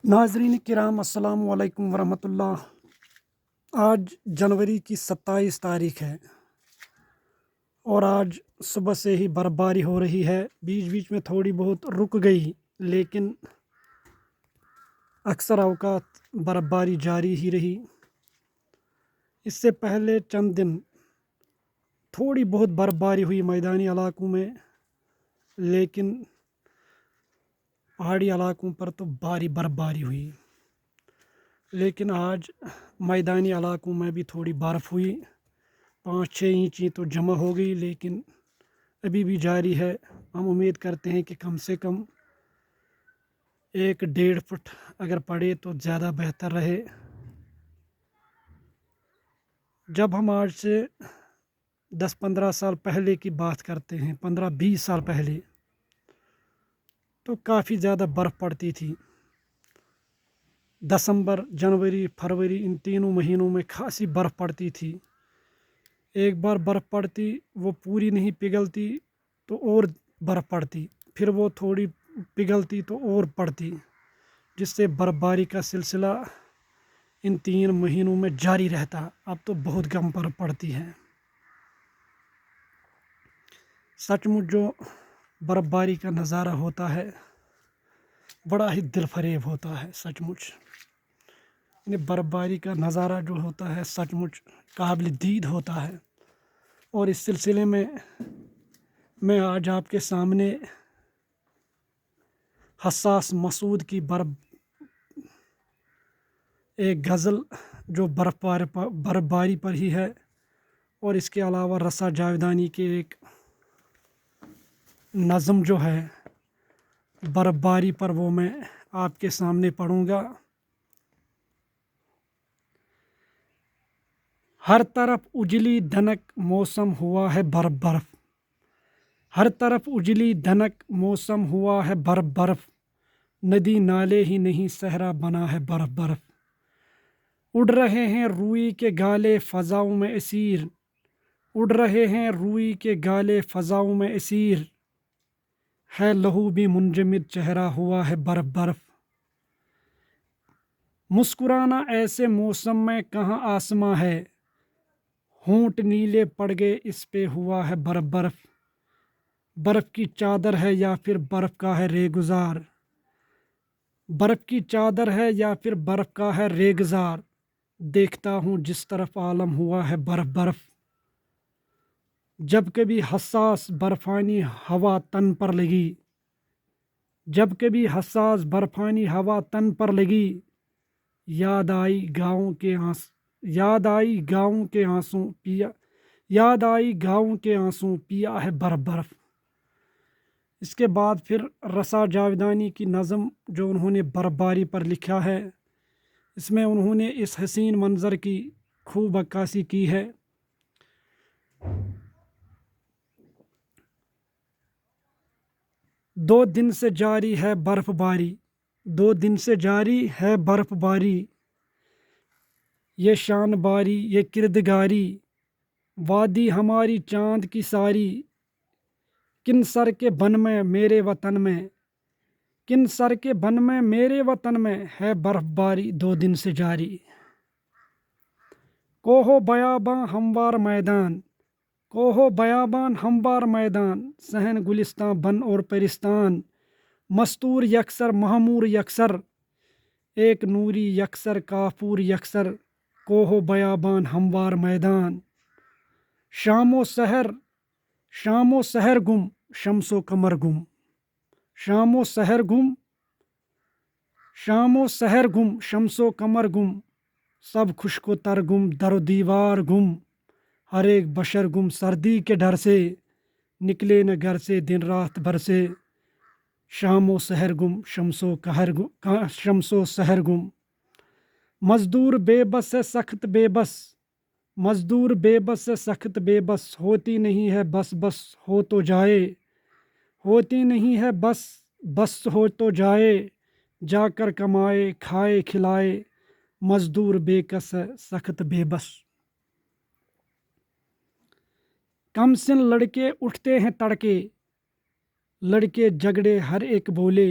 ناظرین کرام السلام علیکم ورحمۃ اللہ۔ آج جنوری کی 27 تاریخ ہے اور آج صبح سے ہی برف باری ہو رہی ہے۔ بیچ بیچ میں تھوڑی بہت رک گئی لیکن اکثر اوقات برف باری جاری ہی رہی۔ اس سے پہلے چند دن تھوڑی بہت برف باری ہوئی میدانی علاقوں میں، لیکن پہاڑی علاقوں پر تو بھاری برف باری ہوئی۔ لیکن آج میدانی علاقوں میں بھی تھوڑی برف ہوئی، 5-6 انچ تو جمع ہو گئی، لیکن ابھی بھی جاری ہے۔ ہم امید کرتے ہیں کہ کم سے کم 1-1.5 فٹ اگر پڑے تو زیادہ بہتر رہے۔ جب ہم آج سے 10-15 سال پہلے کی بات کرتے ہیں، 15-20 سال پہلے، تو کافی زیادہ برف پڑتی تھی۔ دسمبر، جنوری، فروری، ان تینوں مہینوں میں خاصی برف پڑتی تھی۔ ایک بار برف پڑتی، وہ پوری نہیں پگھلتی تو اور برف پڑتی، پھر وہ تھوڑی پگھلتی تو اور پڑتی، جس سے برف باری کا سلسلہ ان 3 مہینوں میں جاری رہتا۔ اب تو بہت کم برف پڑتی ہے۔ سچ مچ جو برف باری کا نظارہ ہوتا ہے بڑا ہی دل فریب ہوتا ہے۔ سچ مچ برف باری کا نظارہ جو ہوتا ہے سچ مچ قابل دید ہوتا ہے۔ اور اس سلسلے میں آج آپ کے سامنے حساس مسعود کی ایک غزل جو برف باری پر ہی ہے، اور اس کے علاوہ رسا جاویدانی کے ایک نظم جو ہے برف باری پر، وہ میں آپ کے سامنے پڑھوں گا۔ ہر طرف اجلی دھنک موسم ہوا ہے برف برف، ہر طرف اجلی دھنک موسم ہوا ہے برف برف، ندی نالے ہی نہیں صحرا بنا ہے برف برف، اڑ رہے ہیں روئی کے گالے فضاؤں میں اسیر، اڑ رہے ہیں روئی کے گالے فضاؤں میں اسیر، ہے لہو بھی منجمد چہرہ ہوا ہے برف برف، مسکرانا ایسے موسم میں کہاں آسماں ہے، ہونٹ نیلے پڑ گئے اس پہ ہوا ہے برف برف، برف کی چادر ہے یا پھر برف کا ہے ریگزار، برف کی چادر ہے یا پھر برف کا ہے ریگزار، دیکھتا ہوں جس طرف عالم ہوا ہے برف برف، جب کبھی حساس برفانی ہوا تن پر لگی، جب کبھی حساس برفانی ہوا تن پر لگی، یاد آئی گاؤں کے یاد آئی گاؤں کے آنسوں پیا، یاد آئی گاؤں کے آنسوں پیا ہے برف برف۔ اس کے بعد پھر رسا جاویدانی کی نظم جو انہوں نے برف باری پر لکھا ہے، اس میں انہوں نے اس حسین منظر کی خوب عکاسی کی ہے۔ دو دن سے جاری ہے برف باری، 2 دن سے جاری ہے برف باری، یہ شان باری یہ کردگاری، وادی ہماری چاند کی ساری، کن سر کے بن میں میرے وطن میں، کن سر کے بن میں میرے وطن میں ہے برف باری 2 دن سے جاری، کوہو بیاباں ہموار میدان، کوہو بیابان ہموار میدان، صحن گلستاں بن اور پرستان، مستور یکسر معمور یکسر، ایک نوری یکسر کافور یکسر، کوہو بیابان ہموار میدان، شام و سحر گم شمس و قمر گم، شام و سحر گم، شام و سحر گم شمس و قمر گم، سب خشک و تر گم در و دیوار گم، ہر ایک بشر گم سردی کے ڈر سے، نکلے نہ گھر سے دن رات بھر سے، شام و سحر گم شمس و سحر گم، مزدور بے بس ہے سخت بے بس، مزدور بے بس ہے سخت بے بس، ہوتی نہیں ہے بس بس ہو تو جائے، ہوتی نہیں ہے بس بس ہو تو جائے، جا کر کمائے کھائے کھلائے، مزدور بے کس ہے سخت بے بس، کم سن لڑکے اٹھتے ہیں تڑکے، لڑکے جھگڑے ہر ایک بولے،